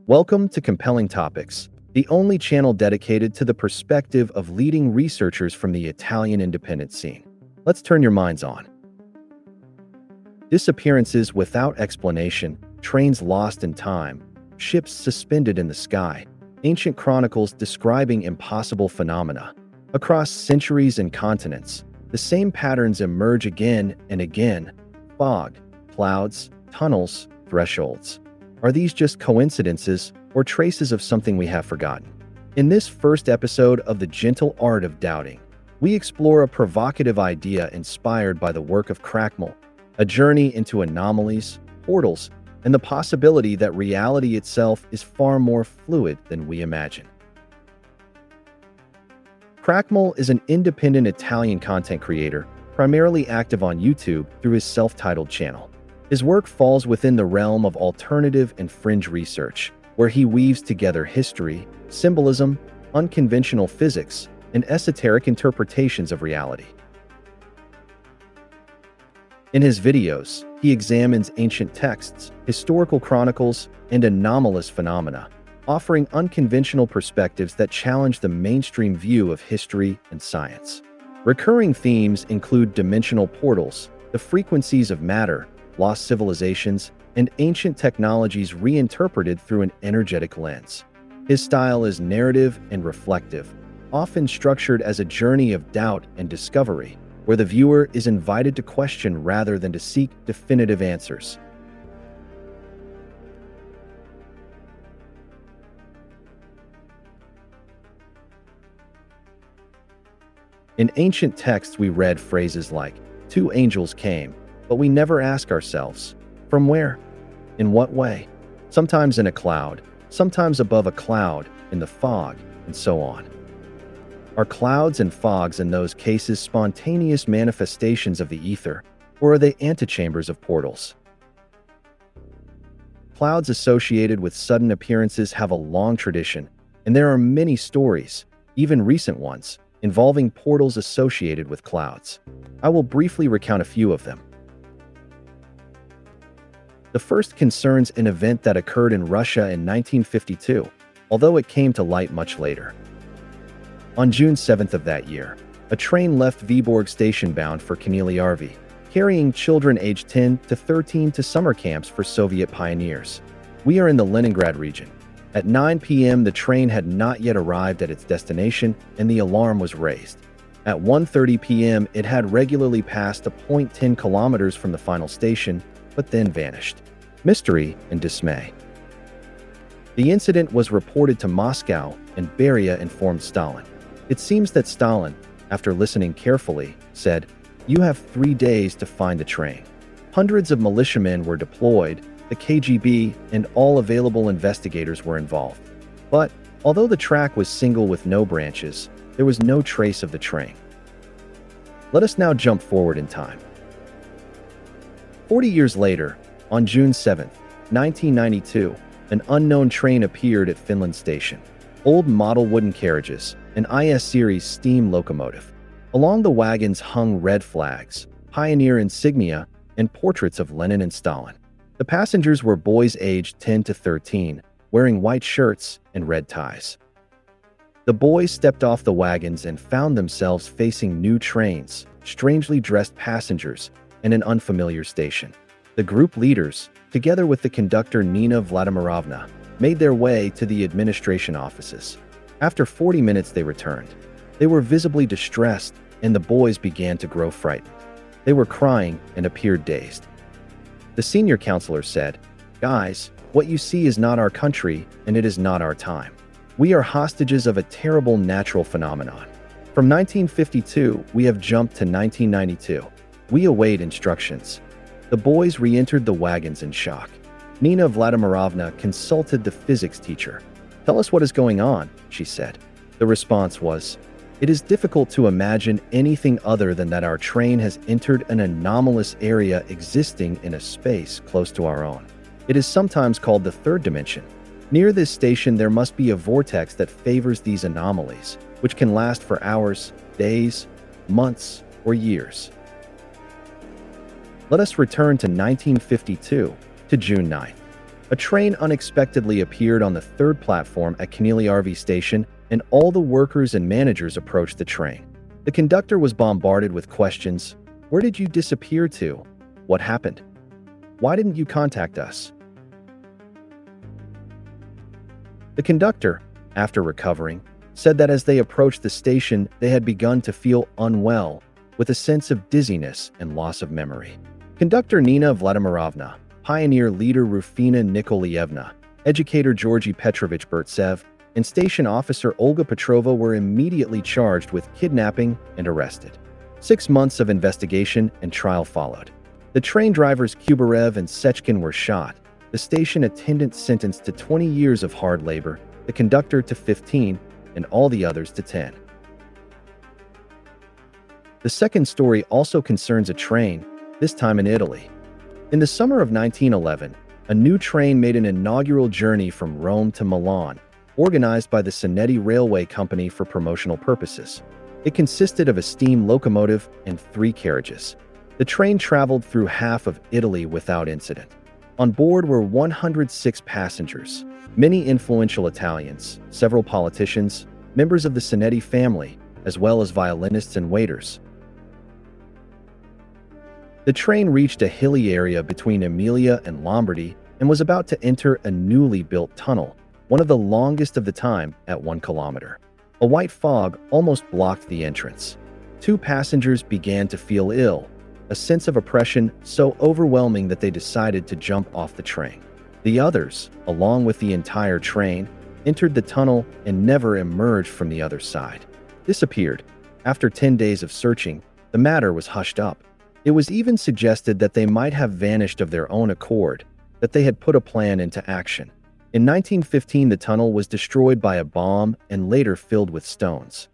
Welcome to Compelling Topics, the only channel dedicated to the perspective of leading researchers from the Italian independent scene. Let's turn your minds on. Disappearances without explanation, trains lost in time, ships suspended in the sky, ancient chronicles describing impossible phenomena. Across centuries and continents, the same patterns emerge again and again: fog, clouds, tunnels, thresholds. Are these just coincidences or traces of something we have forgotten? In this first episode of The Gentle Art of Doubting, we explore a provocative idea inspired by the work of Cracmal, a journey into anomalies, portals, and the possibility that reality itself is far more fluid than we imagine. Cracmal is an independent Italian content creator, primarily active on YouTube through his self-titled channel. His work falls within the realm of alternative and fringe research, where he weaves together history, symbolism, unconventional physics, and esoteric interpretations of reality. In his videos, he examines ancient texts, historical chronicles, and anomalous phenomena, offering unconventional perspectives that challenge the mainstream view of history and science. Recurring themes include dimensional portals, the frequencies of matter, lost civilizations, and ancient technologies reinterpreted through an energetic lens. His style is narrative and reflective, often structured as a journey of doubt and discovery, where the viewer is invited to question rather than to seek definitive answers. In ancient texts, we read phrases like, "Two angels came," but we never ask ourselves, from where? In what way? Sometimes in a cloud, sometimes above a cloud, in the fog, and so on. Are clouds and fogs in those cases spontaneous manifestations of the ether, or are they antechambers of portals? Clouds associated with sudden appearances have a long tradition, and there are many stories, even recent ones, involving portals associated with clouds. I will briefly recount a few of them. The first concerns an event that occurred in Russia in 1952, although it came to light much later. On June 7th of that year, a train left Vyborg station bound for Kanylyarvi, carrying children aged 10 to 13 to summer camps for Soviet pioneers. We are in the Leningrad region. At 9 p.m., the train had not yet arrived at its destination, and the alarm was raised. At 1:30 p.m., it had regularly passed a point 10 kilometers from the final station, but then vanished. Mystery and dismay. The incident was reported to Moscow, and Beria informed Stalin. It seems that Stalin, after listening carefully, said, "You have 3 days to find the train." Hundreds of militiamen were deployed, the KGB, and all available investigators were involved. But, although the track was single with no branches, there was no trace of the train. Let us now jump forward in time. 40 years later, on June 7, 1992, an unknown train appeared at Finland Station. Old model wooden carriages, an IS series steam locomotive. Along the wagons hung red flags, pioneer insignia, and portraits of Lenin and Stalin. The passengers were boys aged 10 to 13, wearing white shirts and red ties. The boys stepped off the wagons and found themselves facing new trains, strangely dressed passengers, and an unfamiliar station. The group leaders, together with the conductor Nina Vladimirovna, made their way to the administration offices. After 40 minutes they returned. They were visibly distressed, and the boys began to grow frightened. They were crying and appeared dazed. The senior counselor said, "Guys, what you see is not our country, and it is not our time. We are hostages of a terrible natural phenomenon. From 1952, we have jumped to 1992. We await instructions." The boys re-entered the wagons in shock. Nina Vladimirovna consulted the physics teacher. "Tell us what is going on," she said. The response was, "It is difficult to imagine anything other than that our train has entered an anomalous area existing in a space close to our own. It is sometimes called the third dimension. Near this station there must be a vortex that favors these anomalies, which can last for hours, days, months, or years." Let us return to 1952, to June 9th. A train unexpectedly appeared on the third platform at Knylyarvi station, and all the workers and managers approached the train. The conductor was bombarded with questions. "Where did you disappear to? What happened? Why didn't you contact us?" The conductor, after recovering, said that as they approached the station, they had begun to feel unwell, with a sense of dizziness and loss of memory. Conductor Nina Vladimirovna, pioneer leader Rufina Nikolaevna, educator Georgy Petrovich Burtsev, and station officer Olga Petrova were immediately charged with kidnapping and arrested. 6 months of investigation and trial followed. The train drivers Kubarev and Sechkin were shot, the station attendant sentenced to 20 years of hard labor, the conductor to 15, and all the others to 10. The second story also concerns a train, this time in Italy. In the summer of 1911, a new train made an inaugural journey from Rome to Milan, organized by the Sonetti Railway Company for promotional purposes. It consisted of a steam locomotive and 3 carriages. The train traveled through half of Italy without incident. On board were 106 passengers, many influential Italians, several politicians, members of the Sonetti family, as well as violinists and waiters. The train reached a hilly area between Emilia and Lombardy and was about to enter a newly built tunnel, one of the longest of the time at 1 kilometer. A white fog almost blocked the entrance. 2 passengers began to feel ill, a sense of oppression so overwhelming that they decided to jump off the train. The others, along with the entire train, entered the tunnel and never emerged from the other side. Disappeared. After 10 days of searching, the matter was hushed up. It was even suggested that they might have vanished of their own accord, that they had put a plan into action. In 1915, the tunnel was destroyed by a bomb and later filled with stones.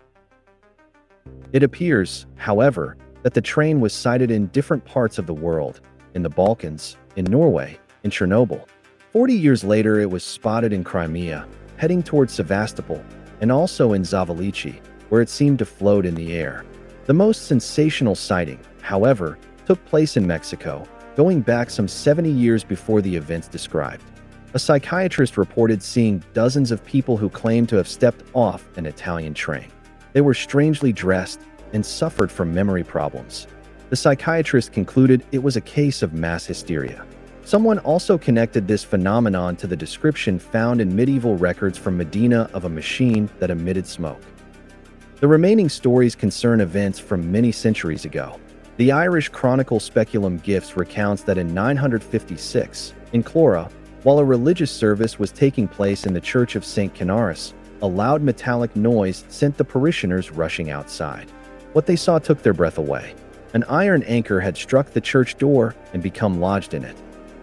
It appears, however, that the train was sighted in different parts of the world, in the Balkans, in Norway, in Chernobyl. 40 years later, it was spotted in Crimea, heading towards Sevastopol, and also in Zavalchi, where it seemed to float in the air. The most sensational sighting, however, took place in Mexico, going back some 70 years before the events described. A psychiatrist reported seeing dozens of people who claimed to have stepped off an Italian train. They were strangely dressed and suffered from memory problems. The psychiatrist concluded it was a case of mass hysteria. Someone also connected this phenomenon to the description found in medieval records from Medina of a machine that emitted smoke. The remaining stories concern events from many centuries ago. The Irish Chronicle Speculum Gifts recounts that in 956, in Clora, while a religious service was taking place in the Church of St. Canaris, a loud metallic noise sent the parishioners rushing outside. What they saw took their breath away. An iron anchor had struck the church door and become lodged in it.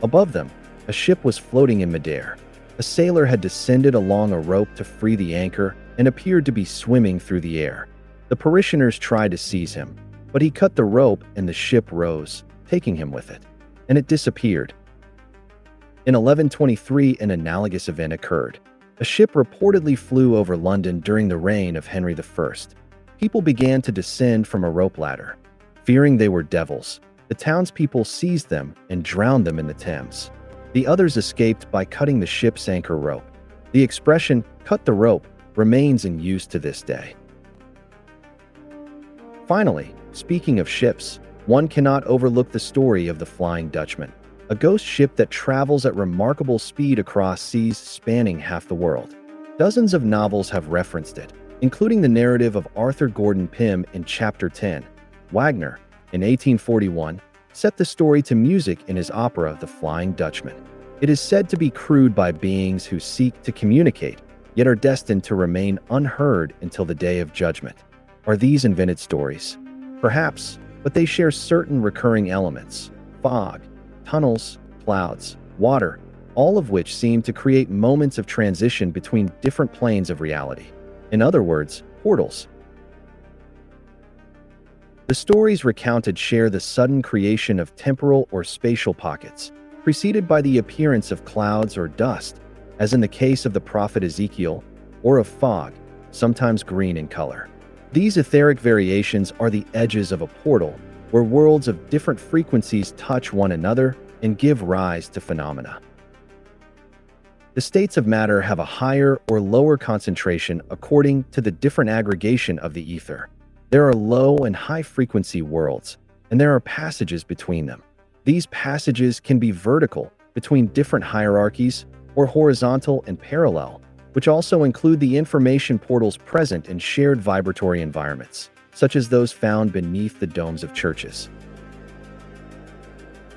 Above them, a ship was floating in midair. A sailor had descended along a rope to free the anchor and appeared to be swimming through the air. The parishioners tried to seize him, but he cut the rope and the ship rose, taking him with it, and it disappeared. In 1123, an analogous event occurred. A ship reportedly flew over London during the reign of Henry I. People began to descend from a rope ladder. Fearing they were devils, the townspeople seized them and drowned them in the Thames. The others escaped by cutting the ship's anchor rope. The expression, "cut the rope," remains in use to this day. Finally, speaking of ships, one cannot overlook the story of the Flying Dutchman, a ghost ship that travels at remarkable speed across seas spanning half the world. Dozens of novels have referenced it, including the narrative of Arthur Gordon Pym in Chapter 10. Wagner, in 1841, set the story to music in his opera The Flying Dutchman. It is said to be crewed by beings who seek to communicate, yet are destined to remain unheard until the day of judgment. Are these invented stories? Perhaps, but they share certain recurring elements: fog, tunnels, clouds, water, all of which seem to create moments of transition between different planes of reality. In other words, portals. The stories recounted share the sudden creation of temporal or spatial pockets, preceded by the appearance of clouds or dust, as in the case of the prophet Ezekiel, or of fog, sometimes green in color. These etheric variations are the edges of a portal, where worlds of different frequencies touch one another and give rise to phenomena. The states of matter have a higher or lower concentration according to the different aggregation of the ether. There are low and high-frequency worlds, and there are passages between them. These passages can be vertical, between different hierarchies, or horizontal and parallel, which also include the information portals present in shared vibratory environments, such as those found beneath the domes of churches.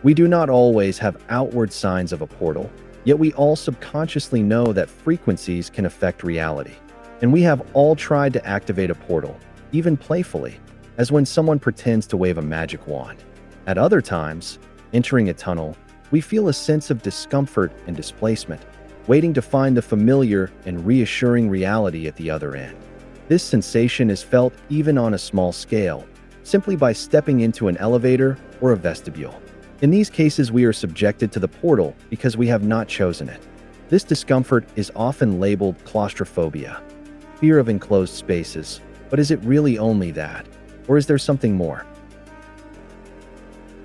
We do not always have outward signs of a portal, yet we all subconsciously know that frequencies can affect reality. And we have all tried to activate a portal, even playfully, as when someone pretends to wave a magic wand. At other times, entering a tunnel, we feel a sense of discomfort and displacement, waiting to find the familiar and reassuring reality at the other end. This sensation is felt even on a small scale, simply by stepping into an elevator or a vestibule. In these cases, we are subjected to the portal because we have not chosen it. This discomfort is often labeled claustrophobia, fear of enclosed spaces. But is it really only that? Or is there something more?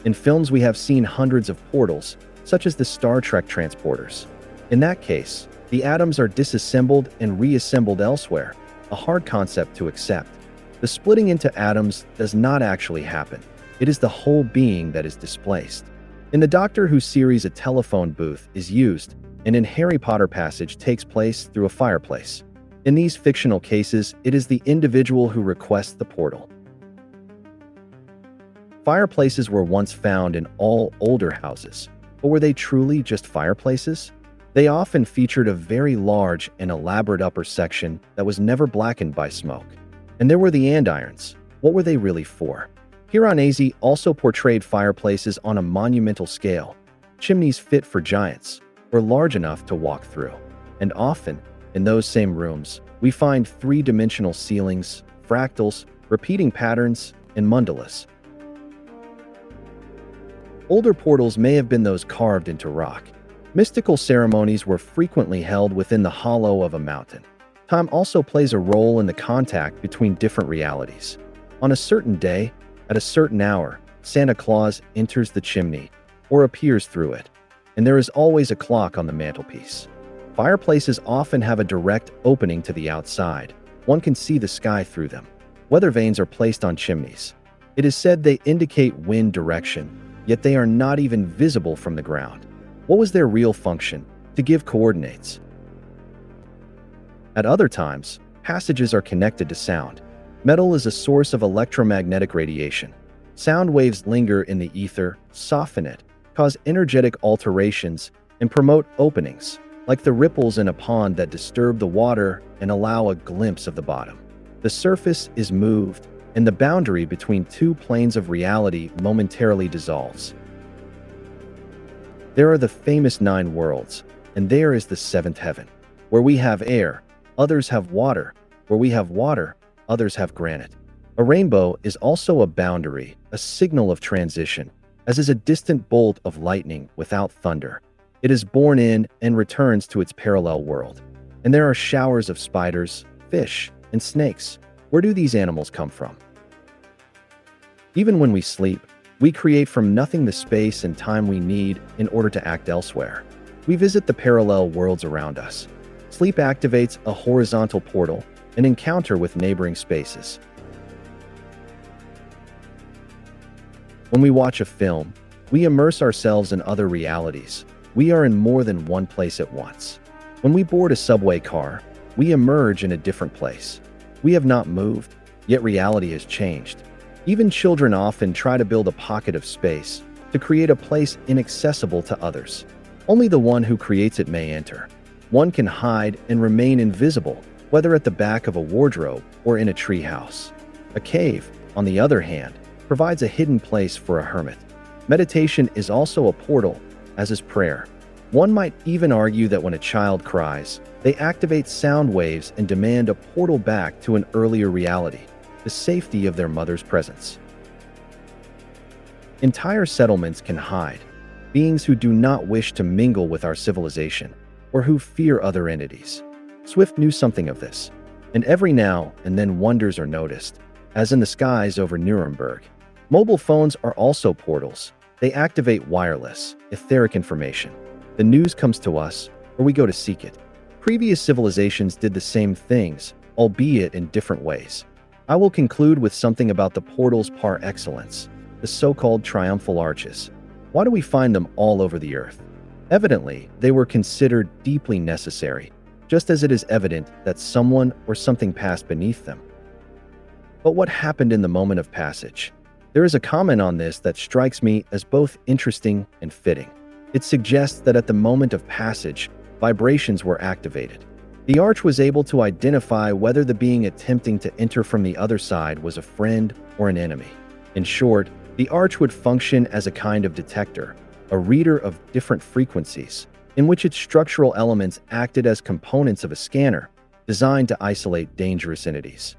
In films, we have seen hundreds of portals, such as the Star Trek transporters. In that case, the atoms are disassembled and reassembled elsewhere, a hard concept to accept. The splitting into atoms does not actually happen. It is the whole being that is displaced. In the Doctor Who series, a telephone booth is used, and in Harry Potter passage takes place through a fireplace. In these fictional cases, it is the individual who requests the portal. Fireplaces were once found in all older houses, but were they truly just fireplaces? They often featured a very large and elaborate upper section that was never blackened by smoke. And there were the andirons. What were they really for? Piranesi also portrayed fireplaces on a monumental scale. Chimneys fit for giants, were large enough to walk through. And often, in those same rooms, we find three-dimensional ceilings, fractals, repeating patterns, and mandalas. Older portals may have been those carved into rock. Mystical ceremonies were frequently held within the hollow of a mountain. Time also plays a role in the contact between different realities. On a certain day, at a certain hour, Santa Claus enters the chimney, or appears through it, and there is always a clock on the mantelpiece. Fireplaces often have a direct opening to the outside. One can see the sky through them. Weather vanes are placed on chimneys. It is said they indicate wind direction, yet they are not even visible from the ground. What was their real function? To give coordinates. At other times, passages are connected to sound. Metal is a source of electromagnetic radiation. Sound waves linger in the ether, soften it, cause energetic alterations, and promote openings, like the ripples in a pond that disturb the water and allow a glimpse of the bottom. The surface is moved, and the boundary between two planes of reality momentarily dissolves. There are the famous 9 worlds, and there is the 7th heaven, where we have air, others have water, where we have water, others have granite. A rainbow is also a boundary, a signal of transition, as is a distant bolt of lightning without thunder. It is born in and returns to its parallel world. And there are showers of spiders, fish, and snakes, Where do these animals come from? Even when we sleep, we create from nothing the space and time we need in order to act elsewhere. We visit the parallel worlds around us. Sleep activates a horizontal portal, an encounter with neighboring spaces. When we watch a film, we immerse ourselves in other realities. We are in more than one place at once. When we board a subway car, we emerge in a different place. We have not moved, yet reality has changed. Even children often try to build a pocket of space to create a place inaccessible to others. Only the one who creates it may enter. One can hide and remain invisible, whether at the back of a wardrobe or in a treehouse. A cave, on the other hand, provides a hidden place for a hermit. Meditation is also a portal, as is prayer. One might even argue that when a child cries, they activate sound waves and demand a portal back to an earlier reality, the safety of their mother's presence. Entire settlements can hide, beings who do not wish to mingle with our civilization, or who fear other entities. Swift knew something of this, and every now and then wonders are noticed, as in the skies over Nuremberg. Mobile phones are also portals. They activate wireless, etheric information. The news comes to us, or we go to seek it. Previous civilizations did the same things, albeit in different ways. I will conclude with something about the portals par excellence, the so-called triumphal arches. Why do we find them all over the earth? Evidently, they were considered deeply necessary, just as it is evident that someone or something passed beneath them. But what happened in the moment of passage? There is a comment on this that strikes me as both interesting and fitting. It suggests that at the moment of passage, vibrations were activated. The arch was able to identify whether the being attempting to enter from the other side was a friend or an enemy. In short, the arch would function as a kind of detector, a reader of different frequencies, in which its structural elements acted as components of a scanner designed to isolate dangerous entities.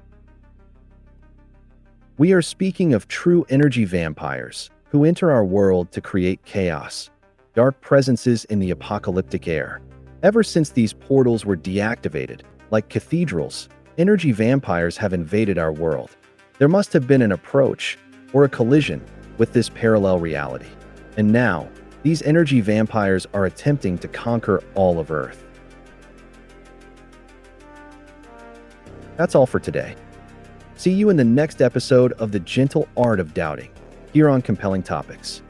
We are speaking of true energy vampires who enter our world to create chaos, dark presences in the apocalyptic air. Ever since these portals were deactivated, like cathedrals, energy vampires have invaded our world. There must have been an approach, or a collision, with this parallel reality. And now, these energy vampires are attempting to conquer all of Earth. That's all for today. See you in the next episode of The Gentle Art of Doubting, here on Compelling Topics.